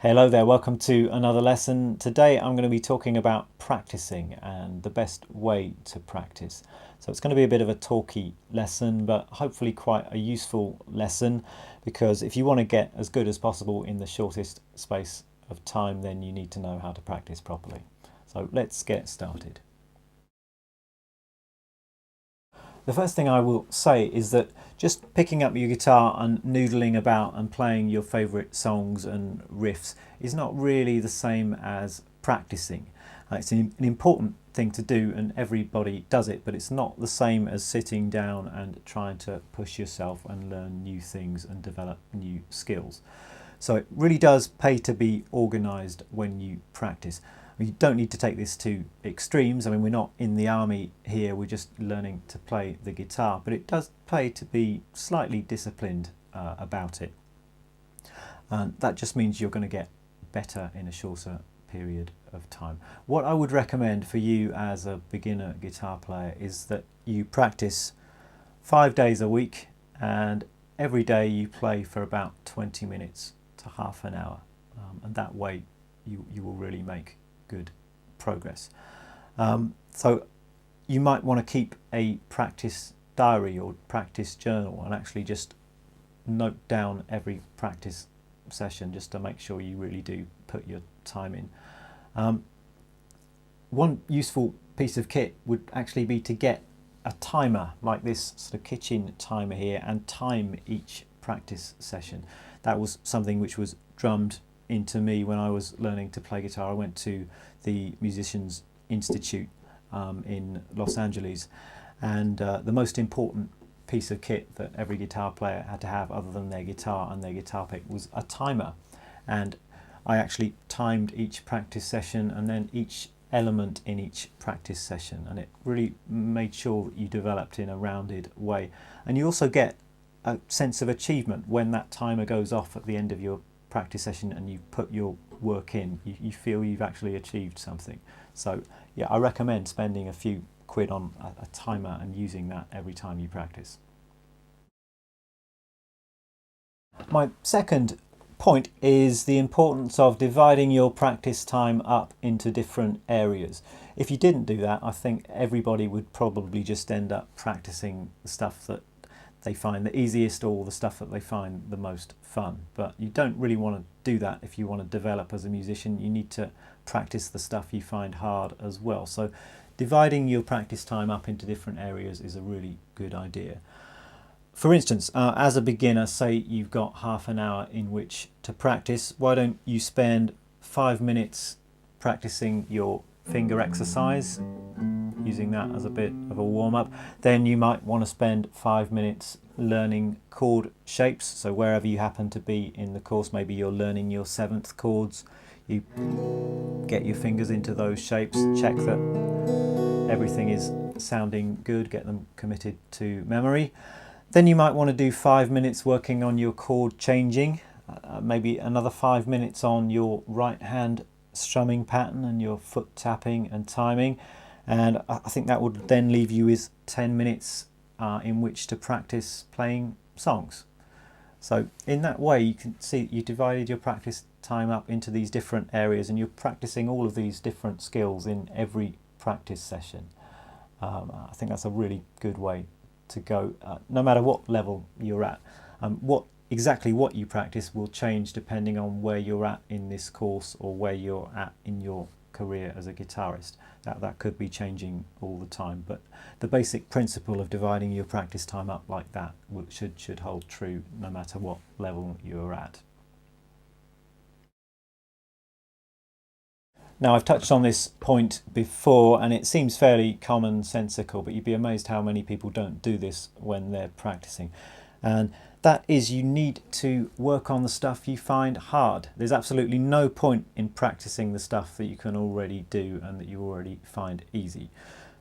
Hello there, welcome to another lesson. Today I'm going to be talking about practicing and the best way to practice. So it's going to be a bit of a talky lesson, but hopefully quite a useful lesson, because if you want to get as good as possible in the shortest space of time, then you need to know how to practice properly. So let's get started. The first thing I will say is that just picking up your guitar and noodling about and playing your favourite songs and riffs is not really the same as practicing. It's an important thing to do and everybody does it, but it's not the same as sitting down and trying to push yourself and learn new things and develop new skills. So it really does pay to be organised when you practice. You don't need to take this to extremes. I mean, we're not in the army here, we're just learning to play the guitar, but it does pay to be slightly disciplined about it. And that just means you're going to get better in a shorter period of time. What I would recommend for you as a beginner guitar player is that you practice 5 days a week, and every day you play for about 20 minutes to half an hour. And that way you will really make good progress. So you might want to keep a practice diary or practice journal and actually just note down every practice session just to make sure you really do put your time in. One useful piece of kit would actually be to get a timer like this sort of kitchen timer here and time each practice session. That was something which was drummed into me when I was learning to play guitar. I went to the Musicians Institute in Los Angeles, and the most important piece of kit that every guitar player had to have, other than their guitar and their guitar pick, was a timer. And I actually timed each practice session and then each element in each practice session, and it really made sure that you developed in a rounded way. And you also get a sense of achievement when that timer goes off at the end of your practice session and you put your work in. You feel you've actually achieved something. So yeah, I recommend spending a few quid on a timer and using that every time you practice. My second point is the importance of dividing your practice time up into different areas. If you didn't do that, I think everybody would probably just end up practicing the stuff that they find the easiest or the stuff that they find the most fun. But you don't really want to do that if you want to develop as a musician. You need to practice the stuff you find hard as well. So dividing your practice time up into different areas is a really good idea. For instance, as a beginner, say you've got half an hour in which to practice, why don't you spend 5 minutes practicing your finger exercise, using that as a bit of a warm-up. Then you might want to spend 5 minutes learning chord shapes. So wherever you happen to be in the course, maybe you're learning your 7th chords, you get your fingers into those shapes, check that everything is sounding good, get them committed to memory. Then you might want to do 5 minutes working on your chord changing, maybe another 5 minutes on your right hand strumming pattern and your foot tapping and timing. And I think that would then leave you with 10 minutes in which to practice playing songs. So in that way you can see you divided your practice time up into these different areas, and you're practicing all of these different skills in every practice session. I think that's a really good way to go, no matter what level you're at. Exactly what you practice will change depending on where you're at in this course or where you're at in your career as a guitarist. That could be changing all the time, but the basic principle of dividing your practice time up like that should hold true no matter what level you're at. Now, I've touched on this point before and it seems fairly commonsensical, but you'd be amazed how many people don't do this when they're practicing. And that is, you need to work on the stuff you find hard. There's absolutely no point in practicing the stuff that you can already do and that you already find easy.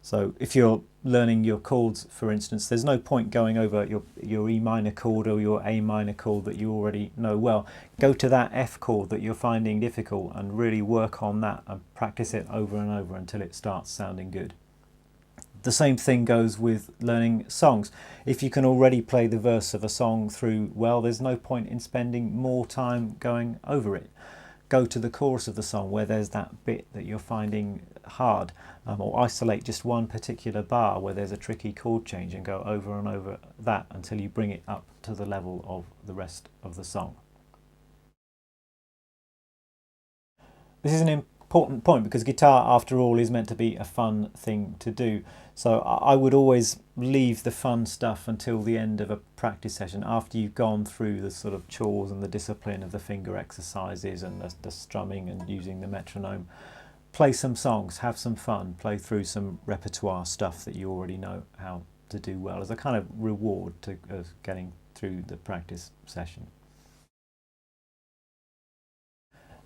So if you're learning your chords, for instance, there's no point going over your E minor chord or your A minor chord that you already know well. Go to that F chord that you're finding difficult and really work on that and practice it over and over until it starts sounding good. The same thing goes with learning songs. If you can already play the verse of a song through well, there's no point in spending more time going over it. go to the chorus of the song where there's that bit that you're finding hard, or isolate just one particular bar where there's a tricky chord change and go over and over that until you bring it up to the level of the rest of the song. This is an important point because guitar, after all, is meant to be a fun thing to do. So I would always leave the fun stuff until the end of a practice session, after you've gone through the sort of chores and the discipline of the finger exercises and the strumming and using the metronome. Play some songs, have some fun, play through some repertoire stuff that you already know how to do well as a kind of reward to getting through the practice session.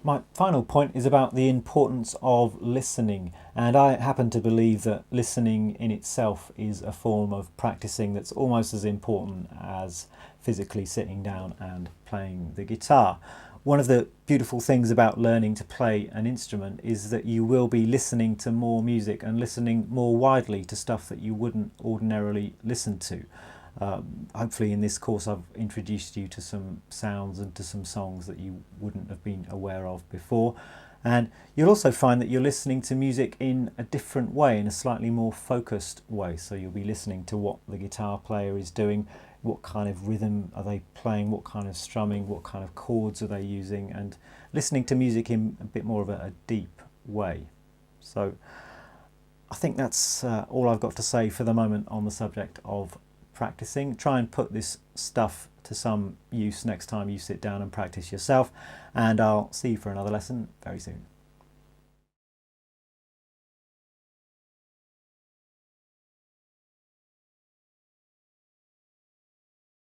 My final point is about the importance of listening, and I happen to believe that listening in itself is a form of practicing that's almost as important as physically sitting down and playing the guitar. One of the beautiful things about learning to play an instrument is that you will be listening to more music and listening more widely to stuff that you wouldn't ordinarily listen to. Hopefully in this course I've introduced you to some sounds and to some songs that you wouldn't have been aware of before, and you'll also find that you're listening to music in a different way, in a slightly more focused way. So you'll be listening to what the guitar player is doing, what kind of rhythm are they playing, what kind of strumming, what kind of chords are they using, and listening to music in a bit more of a deep way. So I think that's all I've got to say for the moment on the subject of practicing. Try and put this stuff to some use next time you sit down and practice yourself, and I'll see you for another lesson very soon.